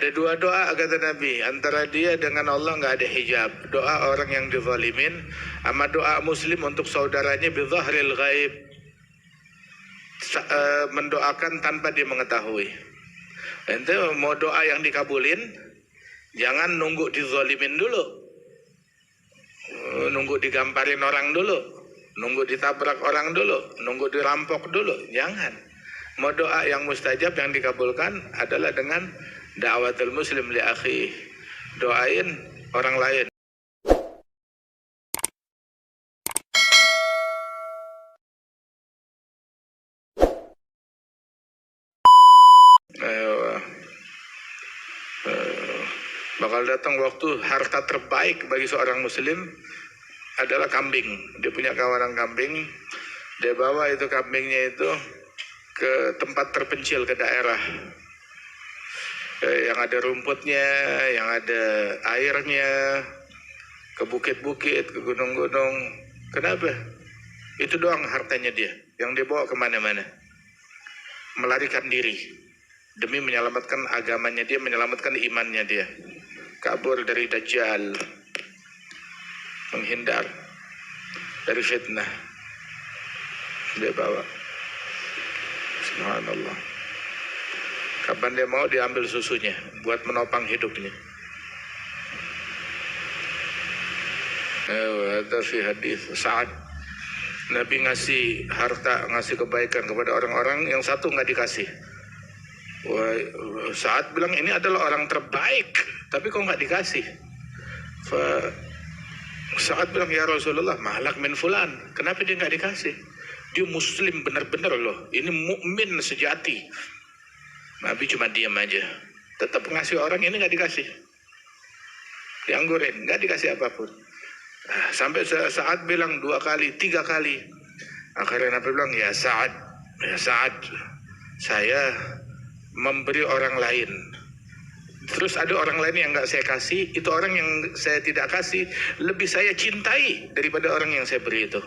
Ada dua doa kata Nabi, antara dia dengan Allah nggak ada hijab. Doa orang yang dizalimin sama doa muslim untuk saudaranya bizahril ghaib, mendoakan tanpa dia mengetahui. Ente mau doa yang dikabulin, jangan nunggu dizalimin dulu, nunggu digamparin orang dulu, nunggu ditabrak orang dulu, nunggu dirampok dulu. Jangan. Mau doa yang mustajab yang dikabulkan adalah dengan da'watul muslim li akhi, doain orang lain. Bakal datang waktu harta terbaik bagi seorang muslim adalah kambing. Dia punya kawanan kambing, dia bawa itu kambingnya itu ke tempat terpencil, ke daerah yang ada rumputnya, yang ada airnya, ke bukit-bukit, ke gunung-gunung. Kenapa? Itu doang hartanya dia, yang dibawa kemana-mana. Melarikan diri demi menyelamatkan agamanya dia, menyelamatkan imannya dia. Kabur dari Dajjal, menghindar dari fitnah, dia bawa. Subhanallah. Kapan dia mau diambil susunya buat menopang hidupnya. Ada fi hadis Sa'ad, Nabi ngasih harta, ngasih kebaikan kepada orang-orang, yang satu nggak dikasih. Sa'ad bilang ini adalah orang terbaik, tapi kok nggak dikasih? Sa'ad bilang, ya Rasulullah, malak min fulan, kenapa dia nggak dikasih? Dia muslim benar-benar loh, ini mukmin sejati. Nabi cuma diam aja, tetap ngasih orang ini nggak dikasih, dianggurin, nggak dikasih apapun. Sampai Sa'ad bilang 2 kali, 3 kali. Akhirnya Nabi bilang, ya Sa'ad, saya memberi orang lain. Terus ada orang lain yang nggak saya kasih, itu orang yang saya tidak kasih lebih saya cintai daripada orang yang saya beri itu.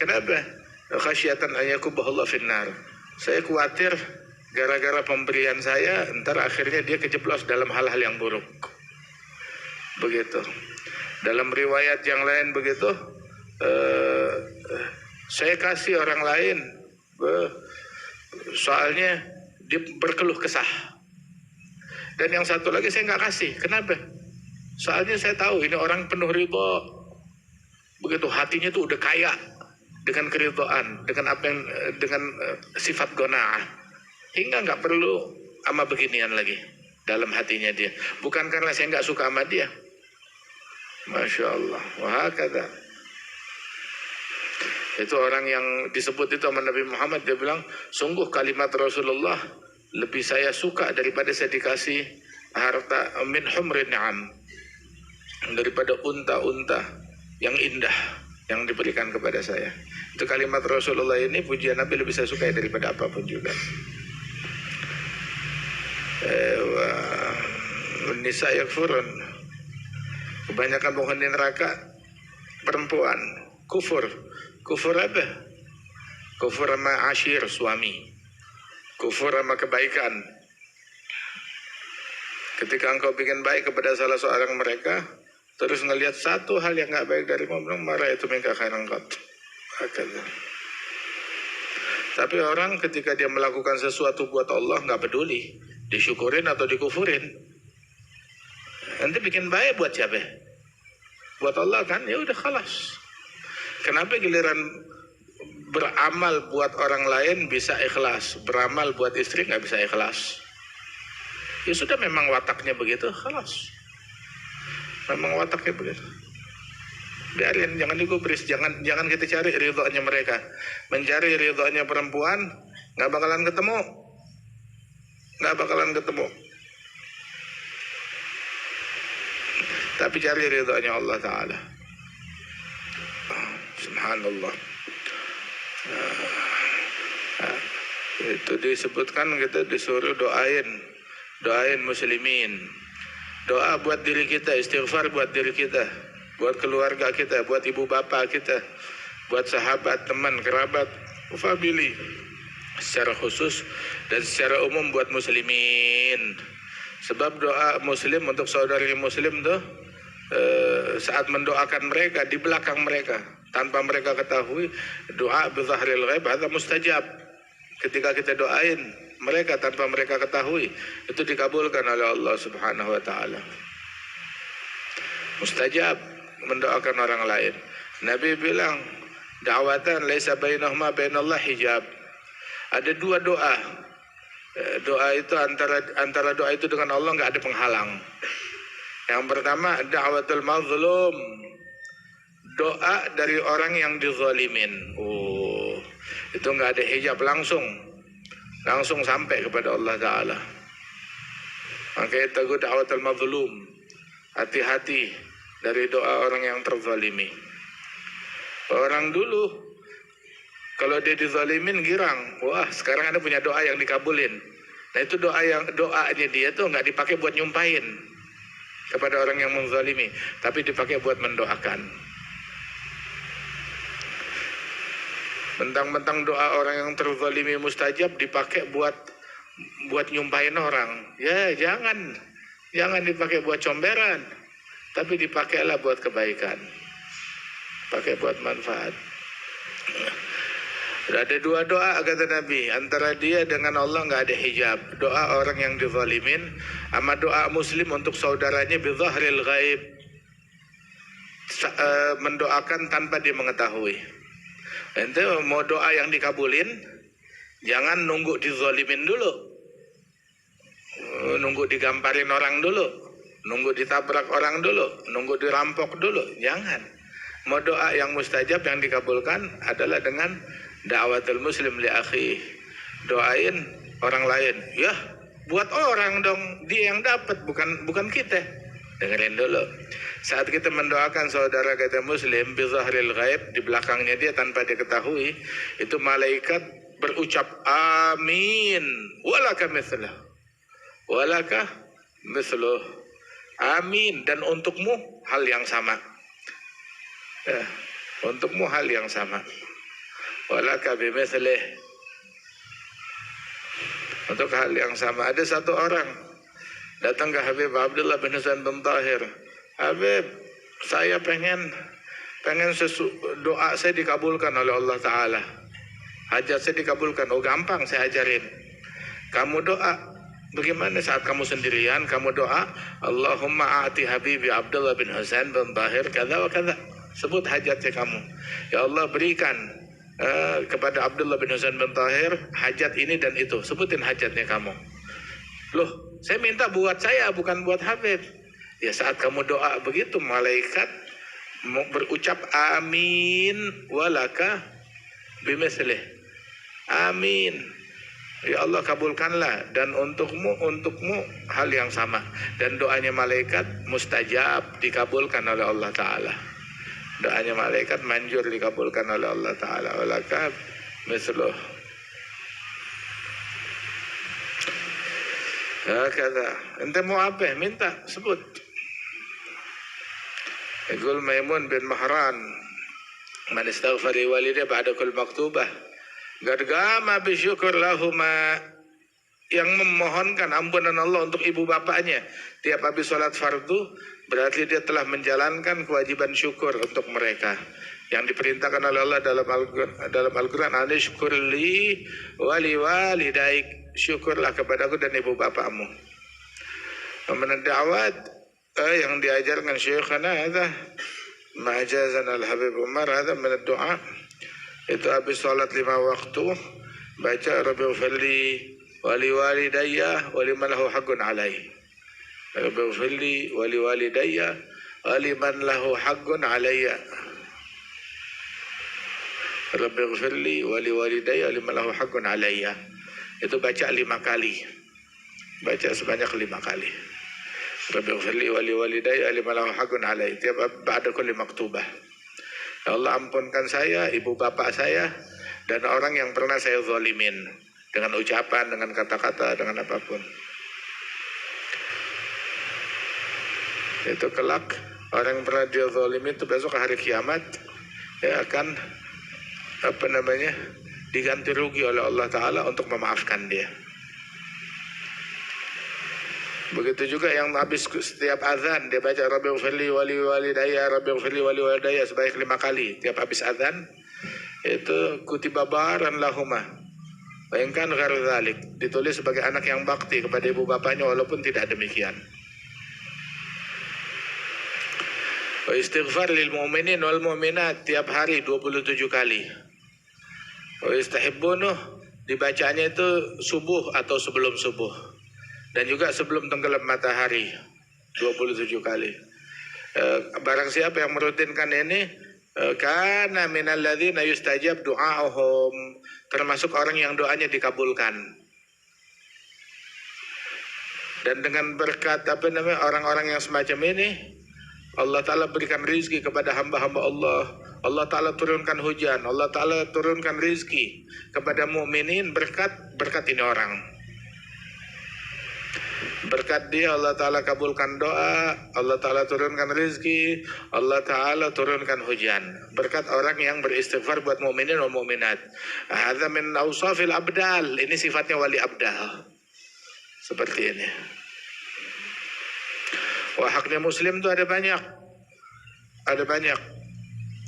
Kenapa? Khasyatan an yakubahullah finnar. Saya khawatir gara-gara pemberian saya, ntar akhirnya dia kejeblos dalam hal-hal yang buruk. Begitu. Dalam riwayat yang lain begitu, saya kasih orang lain, soalnya dia berkeluh kesah. Dan yang satu lagi saya nggak kasih. Kenapa? Soalnya saya tahu ini orang penuh ridho. Begitu hatinya tuh udah kaya dengan keridhaan, dengan apa yang, dengan sifat qanaah, hingga nggak perlu sama beginian lagi dalam hatinya dia. Bukan karena saya nggak suka sama dia. Masya Allah. Wah kata. Itu orang yang disebut itu sama Nabi Muhammad, dia bilang, sungguh kalimat Rasulullah lebih saya suka daripada saya dikasih harta min humrin ni'am, daripada unta-unta yang indah yang diberikan kepada saya. Itu kalimat Rasulullah ini, pujian Nabi lebih saya suka daripada apapun juga. Nisa yakfurun, kebanyakan penghuni neraka perempuan. Kufur apa? Kufur sama ashir, suami. Kufur sama kebaikan. Ketika engkau bikin baik kepada salah seorang mereka, terus ngelihat satu hal yang nggak baik dari mereka, marah itu mereka khairan qat. Tapi orang ketika dia melakukan sesuatu buat Allah nggak peduli, disyukurin atau dikufurin. Nanti bikin baik buat siapa? Buat Allah kan? Ya udah khalas. Kenapa giliran beramal buat orang lain bisa ikhlas, beramal buat istri nggak bisa ikhlas? Ya sudah, memang wataknya begitu, khalas. Memang wataknya begitu. Biarin, jangan digubris, jangan kita cari ridhonya mereka. Mencari ridhonya perempuan nggak bakalan ketemu. Tapi cari ridhonya Allah Ta'ala. Subhanallah. Itu disebutkan, kita disuruh doain muslimin. Doa buat diri kita, istighfar buat diri kita, buat keluarga kita, buat ibu bapak kita, buat sahabat, teman, kerabat, family secara khusus, dan secara umum buat muslimin. Sebab doa muslim untuk saudari muslim tuh saat mendoakan mereka di belakang mereka tanpa mereka ketahui, doa bizahril ghaib hadza mustajab. Ketika kita doain mereka tanpa mereka ketahui, itu dikabulkan oleh Allah Subhanahu wa taala. Mustajab mendoakan orang lain. Nabi bilang, da'watan laisa bainahuma bainallah hijab. Ada dua doa. Doa itu antara doa itu dengan Allah enggak ada penghalang. Yang pertama, da'watul mazlum. Doa dari orang yang dizalimin. Itu enggak ada hijab, langsung sampai kepada Allah Ta'ala. Makanya teguh da'watul mazlum. Hati-hati dari doa orang yang terzalimi. Orang dulu kalau dia dizalimin girang, wah sekarang Anda punya doa yang dikabulin. Nah itu doanya dia tuh nggak dipakai buat nyumpahin kepada orang yang menzalimi, tapi dipakai buat mendoakan. Mentang-mentang doa orang yang terzalimi mustajab dipakai buat nyumpahin orang. Ya jangan dipakai buat comberan, tapi dipakailah buat kebaikan, pakai buat manfaat. Ada dua doa kata Nabi, antara dia dengan Allah nggak ada hijab. Doa orang yang dizalimin sama doa muslim untuk saudaranya bizahril ghaib, mendoakan tanpa dia mengetahui. Ente mau doa yang dikabulin, jangan nunggu dizalimin dulu, nunggu digamparin orang dulu, nunggu ditabrak orang dulu, nunggu dirampok dulu. Jangan. Mau doa yang mustajab yang dikabulkan adalah dengan da'watul muslim li akhi. Doain orang lain. Ya, buat orang dong, dia yang dapat, bukan kita. Dengerin dulu. Saat kita mendoakan saudara kita muslim bizahril ghaib, di belakangnya dia tanpa dia ketahui, itu malaikat berucap amin. Walaka mithluh. Walaka mithluh. Amin, dan untukmu hal yang sama. Ya, untukmu hal yang sama. Walaka bimithlih. Untuk hal yang sama. Ada satu orang datang ke Habib Abdullah bin Husain bin Tahir. Habib, saya pengen doa saya dikabulkan oleh Allah Ta'ala. Hajat saya dikabulkan. Oh gampang, saya ajarin. Kamu doa. Bagaimana saat kamu sendirian, kamu doa, Allahumma a'ti Habibi Abdullah bin Husain bin Tahir kada wa kada. Sebut hajatnya kamu. Ya Allah, berikan kepada Abdullah bin Husain bin Tahir hajat ini dan itu. Sebutin hajatnya kamu. Loh, saya minta buat saya, bukan buat Habib. Ya saat kamu doa begitu, malaikat berucap amin walaka bimithlih. Amin. Ya Allah, kabulkanlah, dan untukmu hal yang sama. Dan doanya malaikat mustajab, dikabulkan oleh Allah Ta'ala. Doanya malaikat manjur, dikabulkan oleh Allah Ta'ala. Walaka misluh. Kata, ente mau apa? Minta, sebut. Yaqul Maimun bin Mahran, man istaghfari walidayhi ba'da kul maktubah, gargama bisyukur lahuma, yang memohonkan ampunan Allah untuk ibu bapaknya tiap habis sholat fardu, berarti dia telah menjalankan kewajiban syukur untuk mereka yang diperintahkan oleh Allah dalam Al-Quran. Anishkurli wali walidaik, syukurlah kepadaku dan ibu bapakmu. Amanat da'wat yang diajarkan Syekhana hadha ma'jazan al-Habib Umar, hadha minat doa. Itu habis sholat 5 waktu baca Rabbighfirli wali walidayya waliman lahu haqqun alaihi. Rabbighfirli wali walidayya waliman lahu haqqun alayya. Rabbighfirli wali walidayya waliman lahu haqqun alayya. Itu baca 5 kali. Baca sebanyak 5 kali. Rabbighfirli wali walidayya waliman lahu haqqun alayya. Tiap ba'da kulli maktubah. Ya Allah, ampunkan saya, ibu bapak saya, dan orang yang pernah saya zalimin, dengan ucapan, dengan kata-kata, dengan apapun. Itu kelak orang yang pernah dia zalimin itu besok hari kiamat dia akan diganti rugi oleh Allah Ta'ala untuk memaafkan dia. Begitu juga yang habis setiap azan dia baca Rabbighfirli wali walidayya, Rabbighfirli wali walidayya sebanyak 5 kali tiap habis azan, itu kutiba baran lahuma. Bayangkan ghair dzalik, ditulis sebagai anak yang bakti kepada ibu bapaknya walaupun tidak demikian. Wa istighfar lil mu'minin wal mu'minat tiap hari 27 kali. Wa istahibbunuh dibacanya itu subuh atau sebelum subuh. Dan juga sebelum tenggelam matahari 27 kali. Barang siapa yang merutinkan ini, kana minal ladzina yustajab du'a'uhum, termasuk orang yang doanya dikabulkan. Dan dengan berkat orang-orang yang semacam ini, Allah Ta'ala berikan rizki kepada hamba-hamba Allah. Allah Ta'ala turunkan hujan, Allah Ta'ala turunkan rizki kepada mukminin berkat ini orang. Berkat dia Allah Ta'ala kabulkan doa, Allah Ta'ala turunkan rezeki, Allah Ta'ala turunkan hujan. Berkat orang yang beristighfar buat mu'minin dan mu'minat. Hadza min awsafil abdal, ini sifatnya wali abdal. Seperti ini. Wah, haknya muslim itu ada banyak. Ada banyak.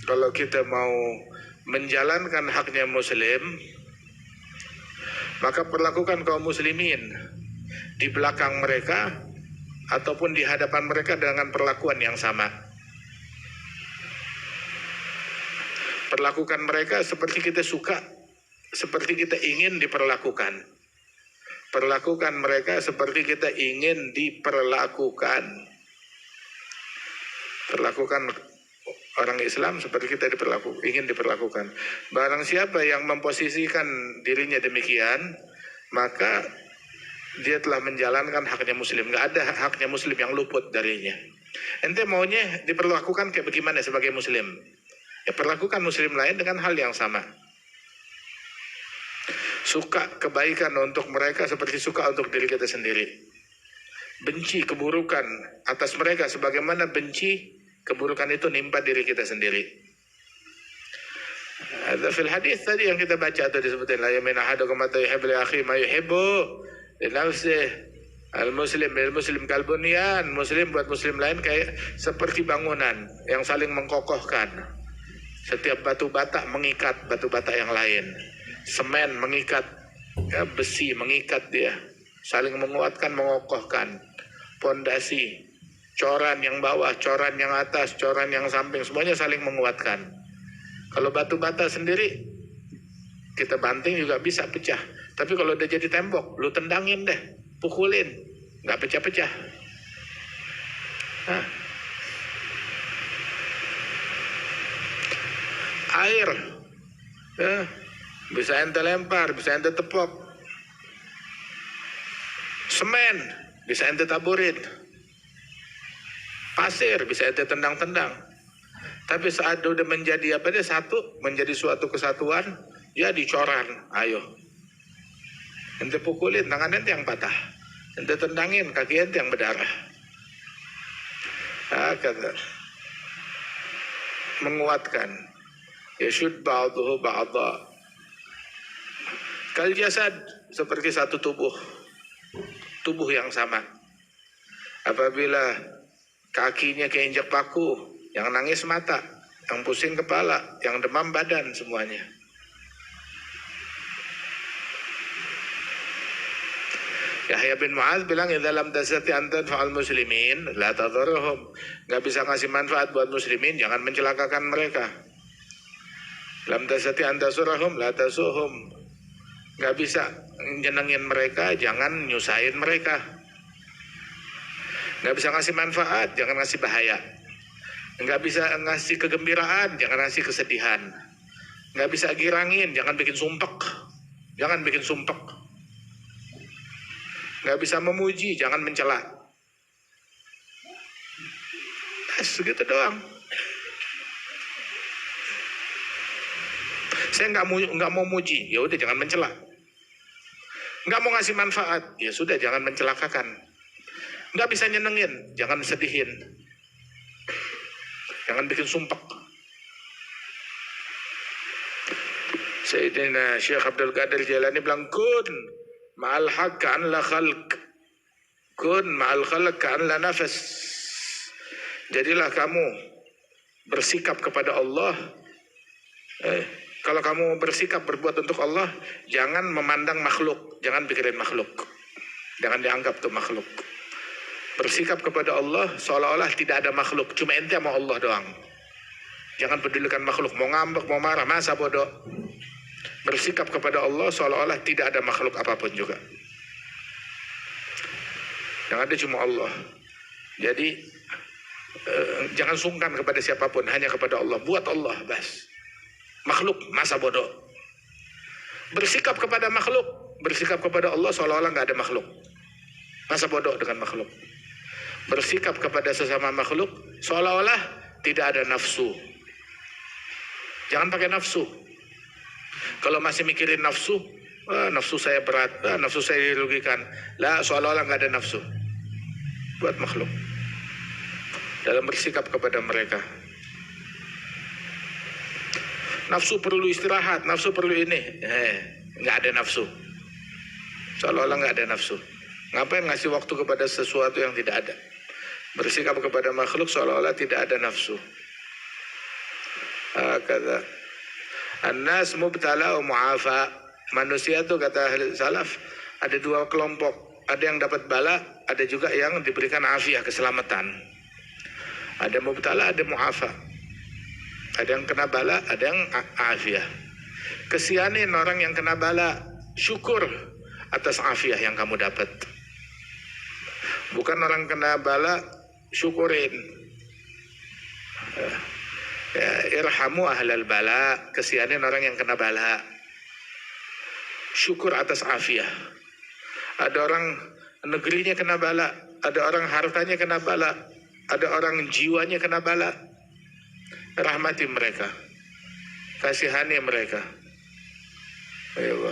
Kalau kita mau menjalankan haknya muslim, maka perlakukan kaum muslimin di belakang mereka ataupun di hadapan mereka dengan perlakuan yang sama. Perlakukan mereka seperti kita suka, seperti kita ingin diperlakukan. Perlakukan mereka seperti kita ingin diperlakukan. Perlakukan orang Islam seperti kita ingin diperlakukan. Barang siapa yang memposisikan dirinya demikian, maka dia telah menjalankan haknya muslim. Gak ada haknya muslim yang luput darinya. Ente maunya diperlakukan kayak bagaimana sebagai muslim? Ya perlakukan muslim lain dengan hal yang sama. Suka kebaikan untuk mereka seperti suka untuk diri kita sendiri. Benci keburukan atas mereka sebagaimana benci keburukan itu nimpa diri kita sendiri. Ada fil hadis tadi yang kita baca atau disebutin la yamin ahadukum ma yuhibbu li akhi ma yuhibbu nafsih. Al-muslim kalbunyan, muslim buat muslim lain kayak seperti bangunan yang saling mengkokohkan. Setiap batu bata mengikat batu bata yang lain. Semen mengikat, ya, besi mengikat dia, saling menguatkan, mengokohkan. Pondasi, coran yang bawah, coran yang atas, coran yang samping, semuanya saling menguatkan. Kalau batu bata sendiri kita banting juga bisa pecah. Tapi kalau udah jadi tembok, lu tendangin deh, pukulin, nggak pecah-pecah. Nah. Air, ya, bisa ente lempar, bisa ente tepok. Semen, bisa ente taburin. Pasir, bisa ente tendang-tendang. Tapi saat udah menjadi satu, menjadi suatu kesatuan, ya dicoran, ayo. Ente pukulin, tangan ente yang patah. Ente tendangin, kaki ente yang berdarah. Kata menguatkan. Yashud ba'duhu ba'dha. Kal jasad, seperti satu tubuh. Tubuh yang sama. Apabila kakinya keinjak paku, yang nangis mata, yang pusing kepala, yang demam badan, semuanya. Yahya bin Mu'adz bilang, "Idza lam tastati an tanfa'al muslimin, la tadhurhum." Enggak bisa ngasih manfaat buat muslimin, jangan mencelakakan mereka. Lam tastati an tasurhum, la tasuhum. Enggak bisa nyenengin mereka, jangan nyusahin mereka. Enggak bisa ngasih manfaat, jangan ngasih bahaya. Enggak bisa ngasih kegembiraan, jangan ngasih kesedihan. Enggak bisa girangin, jangan bikin sumpek. Jangan bikin sumpek. Nggak bisa memuji, jangan mencela. Segitu doang. Saya nggak mau muji, ya udah jangan mencela. Nggak mau ngasih manfaat, ya sudah jangan mencelakakan. Nggak bisa nyenengin, jangan sedihin. Jangan bikin sumpek. Sayyidina Syekh Abdul Qadir Jailani bilang, kun ma'al haqq an la khalq. Kun ma'al khalq ka'an la nafas. Jadilah kamu bersikap kepada Allah. Kalau kamu bersikap berbuat untuk Allah, jangan memandang makhluk, jangan pikirin makhluk, jangan dianggap tuh makhluk. Bersikap kepada Allah seolah-olah tidak ada makhluk, cuma ente sama Allah doang. Jangan pedulikan makhluk, mau ngambek, mau marah, masa bodoh. Bersikap kepada Allah seolah-olah tidak ada makhluk apapun juga. Yang ada cuma Allah. Jadi jangan sungkan kepada siapapun, hanya kepada Allah. Buat Allah bas. Makhluk masa bodoh. Bersikap kepada makhluk, bersikap kepada Allah seolah-olah nggak ada makhluk. Masa bodoh dengan makhluk. Bersikap kepada sesama makhluk seolah-olah tidak ada nafsu. Jangan pakai nafsu. Kalau masih mikirin nafsu, nafsu saya berat, nafsu saya dirugikan. Lah, seolah-olah nggak ada nafsu buat makhluk. Dalam bersikap kepada mereka. Nafsu perlu istirahat, nafsu perlu ini. Nggak ada nafsu. Seolah-olah nggak ada nafsu. Ngapain ngasih waktu kepada sesuatu yang tidak ada? Bersikap kepada makhluk seolah-olah tidak ada nafsu. Kata An-nas mubtala wa mu'afa. Manusia itu kata ahli salaf ada dua kelompok. Ada yang dapat bala, ada juga yang diberikan afiah, keselamatan. Ada mubtala, ada mu'afa. Ada yang kena bala, ada yang afiah. Kesianin orang yang kena bala, syukur atas afiah yang kamu dapat. Bukan orang kena bala, syukurin. Irhamu ahlal bala, kesianin orang yang kena bala. Syukur atas afiah. Ada orang negerinya kena bala, ada orang hartanya kena bala, ada orang jiwanya kena bala. Rahmati mereka, kasihani mereka. Ayo.